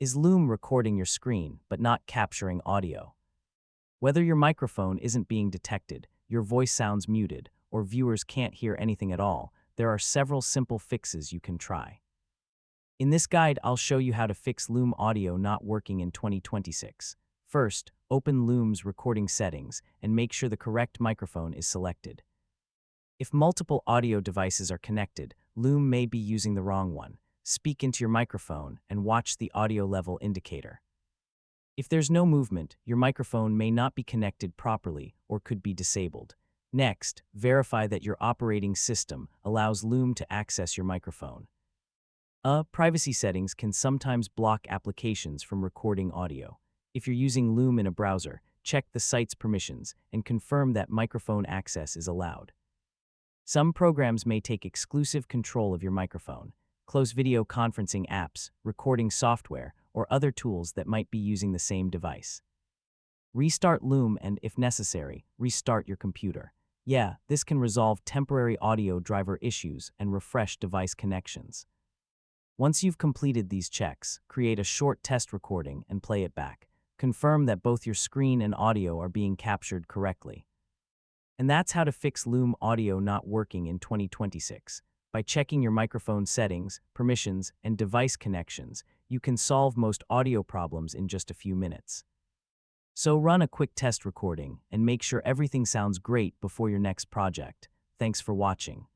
Is Loom recording your screen but not capturing audio? Whether your microphone isn't being detected, your voice sounds muted, or viewers can't hear anything at all, there are several simple fixes you can try. In this guide, I'll show you how to fix Loom audio not working in 2026. First, open Loom's recording settings and make sure the correct microphone is selected. If multiple audio devices are connected, Loom may be using the wrong one. Speak into your microphone and watch the audio level indicator. If there's no movement, your microphone may not be connected properly or could be disabled. Next, verify that your operating system allows Loom to access your microphone. Privacy settings can sometimes block applications from recording audio. If you're using Loom in a browser, check the site's permissions and confirm that microphone access is allowed. Some programs may take exclusive control of your microphone. Close video conferencing apps, recording software, or other tools that might be using the same device. Restart Loom and, if necessary, restart your computer. This can resolve temporary audio driver issues and refresh device connections. Once you've completed these checks, create a short test recording and play it back. Confirm that both your screen and audio are being captured correctly. And that's how to fix Loom audio not working in 2026. By checking your microphone settings, permissions, and device connections, you can solve most audio problems in just a few minutes. So run a quick test recording and make sure everything sounds great before your next project. Thanks for watching.